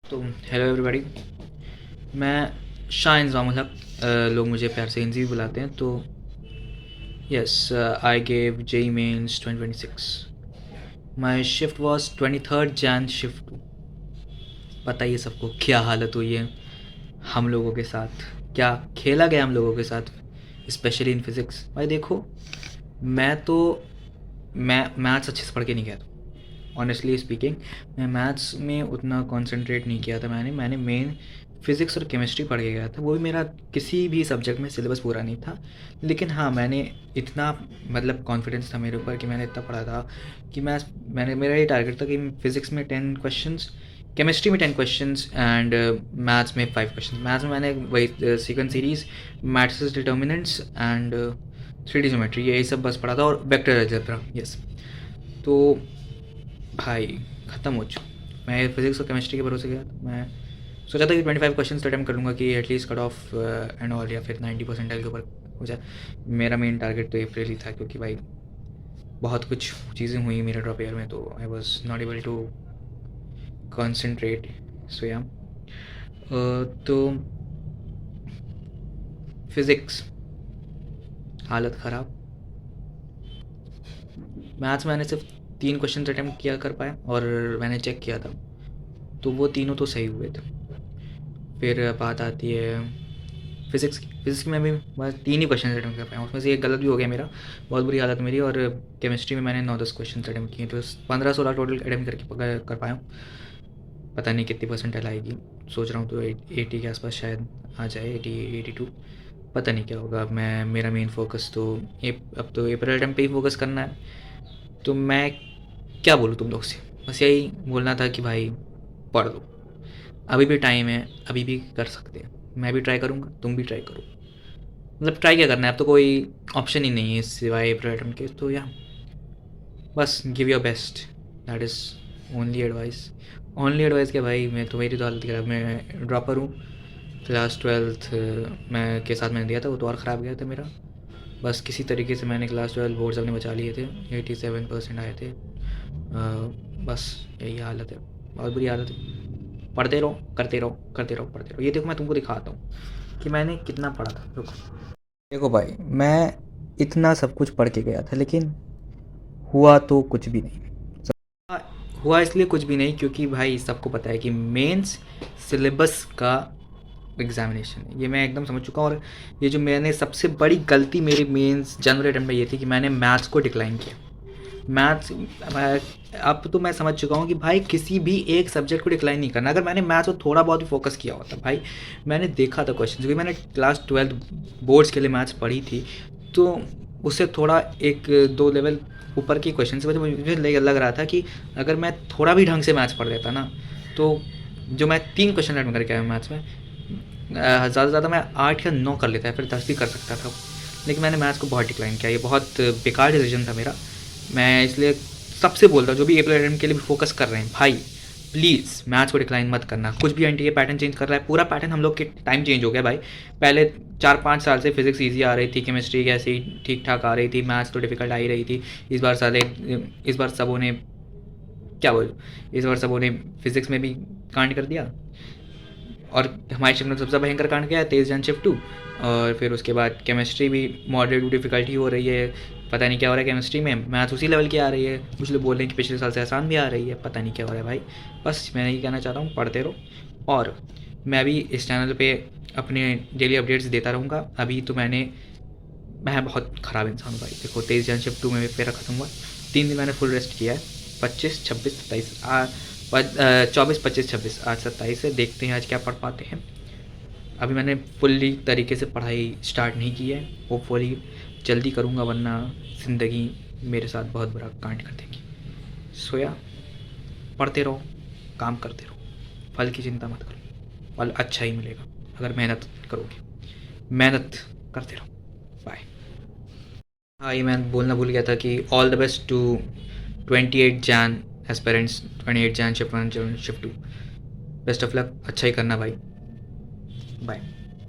तो hello everybody. मैं शाह इंजामुल हक, लोग मुझे प्यार से इंजी भी बुलाते हैं। तो yes, I gave JEE Mains 2026। My shift was 23rd Jan shift 2। पता ही है सबको क्या हालत हुई है हम लोगों के साथ, क्या खेला गया हम लोगों के साथ, स्पेशली इन फिज़िक्स। भाई देखो, मैं मैथ्स अच्छे से पढ़ के नहीं गया था। ऑनेस्टली स्पीकिंग, मैं मैथ्स में उतना कंसंट्रेट नहीं किया था। मैंने मेन फिज़िक्स और केमिस्ट्री पढ़ के गया था। वो भी मेरा किसी भी सब्जेक्ट में सिलेबस पूरा नहीं था। लेकिन हाँ, मैंने इतना मतलब कॉन्फिडेंस था मेरे ऊपर कि मैंने इतना पढ़ा था कि मैंने मेरा ये टारगेट था कि फिज़िक्स में 10 क्वेश्चंस, केमिस्ट्री में 10 क्वेश्चंस एंड मैथ्स में 5 क्वेश्चंस। मैथ्स में मैंने वही sequence series, matrices, determinants and 3D geometry, यही सब बस पढ़ा था, और वेक्टर अलजेब्रा। यस। तो भाई ख़त्म हो चुका। मैं फिज़िक्स और केमिस्ट्री के भरोसे गया। मैं सोचा था कि 25 क्वेश्चन अटैम्प्ट कर लूँगा कि at least cut off and all, या फिर 90 परसेंटाइल के ऊपर हो जाए। मेरा मेन टारगेट तो अप्रैल ही था, क्योंकि भाई बहुत कुछ चीज़ें हुई मेरे ड्रॉप ईयर में, तो I was not able to concentrate. So या तो फिज़िक्स हालत ख़राब। मैथ्स मैंने सिर्फ 3 क्वेश्चन अटैम्प्ट किया कर पाया, और मैंने चेक किया था तो वो तीनों तो सही हुए थे। फिर बात आती है फिज़िक्स में भी बस 3 ही क्वेश्चन अटैम्प्ट कर पाया, उसमें से एक गलत भी हो गया मेरा। बहुत बुरी हालत मेरी। और केमिस्ट्री में मैंने 9-10 क्वेश्चन अटैम्प्ट किए, तो 15-16 टोटल अटैम्प्ट करके कर पाया हूँ। पता नहीं कितनी परसेंटाइल आएगी, सोच रहा हूँ तो 80 के आसपास शायद आ जाए, 80-82। पता नहीं क्या होगा। मेरा मेन फोकस तो अब तो अप्रैल अटैम्प्ट पे ही फोकस करना है। तो मैं क्या बोलूँ तुम लोग से, बस यही बोलना था कि भाई पढ़ लो, अभी भी टाइम है, अभी भी कर सकते हैं। मैं भी ट्राई करूँगा, तुम भी ट्राई करो। मतलब ट्राई क्या करना है, अब तो कोई ऑप्शन ही नहीं है सिवाय अप्रैल अटैम्प्ट के। तो या बस give your best, that is only advice. Only advice क्या भाई, मैं तो, मेरी तो हालत खराब, मैं ड्रॉपर हूँ। क्लास 12th मैं के साथ मैंने दिया था, वो तो और ख़राब गया था मेरा। बस किसी तरीके से मैंने क्लास 12 बोर्ड्स अपने बचा लिए थे, 87% आए थे। बस यही हालत है, बहुत बुरी हालत है। पढ़ते रहो, करते रहो, करते रहो, पढ़ते रहो। ये देखो, मैं तुमको दिखाता हूँ कि मैंने कितना पढ़ा था। रुको, देखो भाई, मैं इतना सब कुछ पढ़ के गया था, लेकिन हुआ तो कुछ भी नहीं। हुआ इसलिए कुछ भी नहीं क्योंकि भाई सबको पता है कि मेंस सिलेबस का एग्जामिनेशन है, ये मैं एकदम समझ चुका हूँ। और ये जो मैंने सबसे बड़ी गलती मेरी मेंस जनवरी अटेम्प्ट में ये थी कि मैंने मैथ्स को डिक्लाइन किया। मैथ्स, अब तो मैं समझ चुका हूँ कि भाई किसी भी एक सब्जेक्ट को डिक्लाइन नहीं करना। अगर मैंने मैथ्स को थोड़ा बहुत भी फोकस किया होता भाई, मैंने देखा था क्वेश्चन, क्योंकि मैंने क्लास 12 बोर्ड्स के लिए मैथ्स पढ़ी थी, तो उससे थोड़ा 1-2 लेवल ऊपर की क्वेश्चन से मुझे लग रहा था कि अगर मैं थोड़ा भी ढंग से मैथ्स पढ़ लेता ना, तो जो मैं 3 क्वेश्चन अटेम्प्ट करके आया मैथ्स में, ज़्यादा से ज़्यादा मैं 8 या 9 कर लेता है, फिर 10 भी कर सकता था। लेकिन मैंने मैथ्स को बहुत डिक्लाइन किया, ये बहुत बेकार डिसीजन था मेरा। मैं इसलिए सबसे बोलता हूँ, जो भी अप्रैल अटेम्प्ट के लिए भी फोकस कर रहे हैं भाई, प्लीज़ मैथ्स को डिक्लाइन मत करना। कुछ भी एनटीए पैटर्न चेंज कर रहा है, पूरा पैटर्न हम लोग के टाइम चेंज हो गया भाई। पहले 4-5 साल से फिजिक्स ईजी आ रही थी, केमिस्ट्री कैसी ठीक ठाक आ रही थी, मैथ्स तो डिफिकल्ट आ ही रही थी। इस बार सबों ने क्या बोलूँ, इस बार सबों ने फिजिक्स में भी कांड कर दिया, और हमारी शिफ्ट में सबसे भयंकर कांड क्या है, 23 जन शिफ्ट 2। और फिर उसके बाद केमिस्ट्री भी मॉडरेट टू डिफ़िकल्टी हो रही है। पता नहीं क्या हो रहा है केमिस्ट्री में, मैथ्स उसी लेवल की आ रही है। कुछ लोग बोल रहे हैं कि पिछले साल से आसान भी आ रही है, पता नहीं क्या हो रहा है भाई। बस मैं यही कहना चाहता हूँ, पढ़ते रहो। और मैं भी इस चैनल पे अपने डेली अपडेट्स देता रहूँगा। अभी तो मैं बहुत ख़राब इंसान हूँ भाई। देखो, 23 जन शिफ्ट 2 में मेरा ख़त्म हुआ, 3 दिन मैंने फुल रेस्ट किया है। 25, 26, 27, 24, 25, 26, आज 27 है। देखते हैं आज क्या पढ़ पाते हैं। अभी मैंने फुल्ली तरीके से पढ़ाई स्टार्ट नहीं की है, होपफुली जल्दी करूँगा, वरना ज़िंदगी मेरे साथ बहुत बुरा कांड कर देगी। सोया, पढ़ते रहो, काम करते रहो, फल की चिंता मत करो, फल अच्छा ही मिलेगा अगर मेहनत करोगे। मेहनत करते रहो। बाय। हाँ, ये मैं बोलना भूल गया था कि all the best to 28 Jan aspirants, 28 Jan shift 1 shift 2। Best of luck, अच्छा ही करना भाई। बाय।